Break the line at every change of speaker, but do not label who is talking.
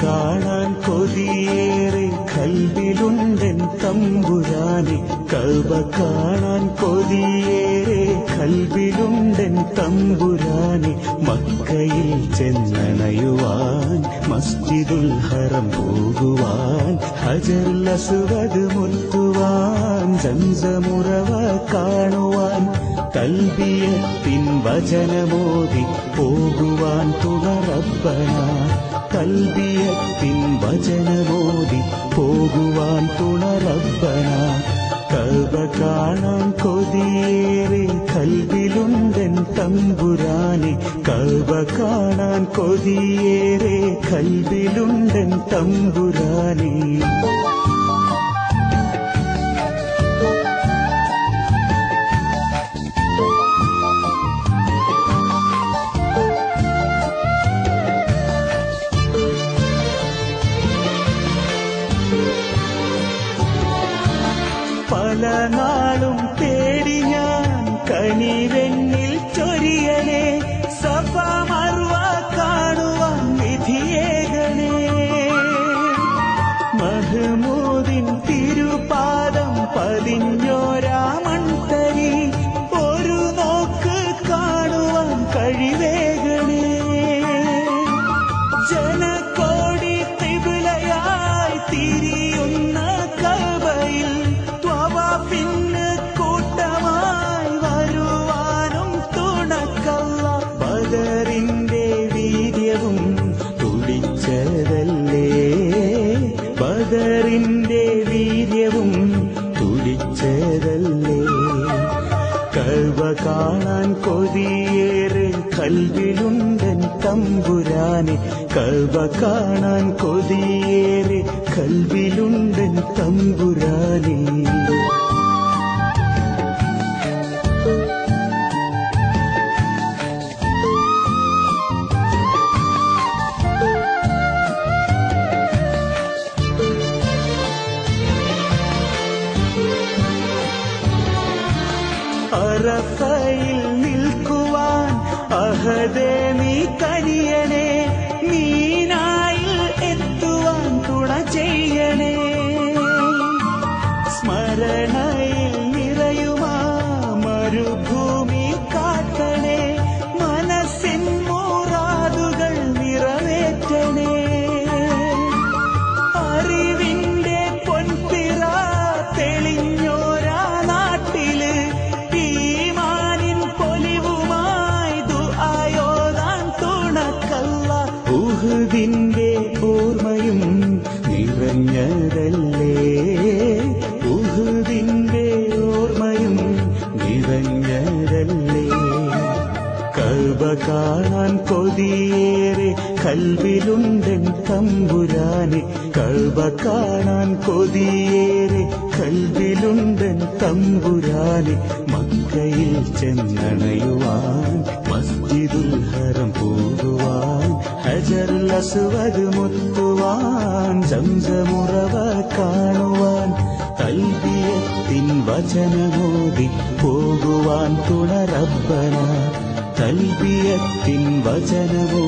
കാണാൻ കൊതിയേറെ കൽബിലുണ്ടെൻ തമ്പുരാനെ കഅബ കാണാൻ കൊതിയേറെ കൽബിലുണ്ടെൻ തമ്പുരാനെ മക്കയിൽ ചെന്നണയുവാൻ മസ്ജിദുൽ ഹറം പോകുവാൻ ഹജറുൽ അസ്വദ് മുത്തുവാൻ സംസമുറവ കാണുവാൻ തൽബിയത്തിൻ വചനമോദി പോകുവാൻ തുണ റബ്ബന തൽബിയത്തിൻ വചനമോദി പോകുവാൻ തുണ റബ്ബന കഅബ കാണാൻ കൊതിയേറെ കൽബിലുണ്ടെൻ തമ്പുരാനെ കഅബ കാണാൻ കൊതിയേറെ കൽബിലുണ്ടെൻ തമ്പുരാനെ പല നാളും തേടി ഞാൻ കനിവെന്നിൽ ചൊരിയണേ സഫ മർവ കാണുവാൻ വിധിയേകണേ മഹ്മൂദിൻ തിരുപാദം പതിഞ്ഞോരാ മൺതരി ഒരു നോക്ക് കാണുവാൻ കഴിവേകണേ ജനകോടി ഖിബ്ലയായി തിരിയുന്ന കഅബയിൽ ത്വവാഫിന് കൂട്ടമായി വരുവാനും തുണക്കല്ല ബദറിന്റെ വീര്യവും തുടിച്ചതല്ലേ ബദറിന്റെ വീര്യവും തുടിച്ചതല്ലേ കഅബ കാണാൻ കൊതിയേറെ കൽബിലുണ്ടെൻ തമ്പുരാനെ കഅബ കാണാൻ കൊതിയേറെ കൽബിലുണ്ടെൻ തമ്പുരാനെ അറഫയിൽ നിൽക്കുവാൻ അഹദേ നീ കനിയണേ മീനായിൽ എത്തുവാൻ തുണ ചെയ്യണേ സ്മരണയിൽ നിറയുമാ മരുഭൂമി കാട്ടണേ മനസ്സിൻ മുറാദുകൾ നിറവേറ്റണേ അറിവിന്റെ പൊൻപിറ തെളിഞ്ഞോരാ നാട്ടില് ഈമാനിൻ പൊലിവുമായി ദുആയോദാൻ തുണക്കല്ല ഉഹുദിന്റെ ഓർമ്മയും നിറഞ്ഞതല്ലേ ഉഹുദിന്റെ ഓർമ്മയും നിറഞ്ഞതല്ലേ കഅബ കാണാൻ കൊതിയേറെ കൽബിലുണ്ടെൻ തമ്പുരാനെ കഅബ കാണാൻ കൊതിയേറെ കൽബിലുണ്ടെൻ തമ്പുരാനെ മക്കയിൽ ചെന്നണയുവാൻ മസ്ജിദുൽ ഹറം പോകുവാൻ ഹജറുൽ അസ്വദ് മുത്തുവാൻ സംസമുറവ കാണുവാൻ തൽബിയത്തിൻ വചനമോദി പോകുവാൻ തുണ റബ്ബന തൽബിയത്തിൻ വചനമോ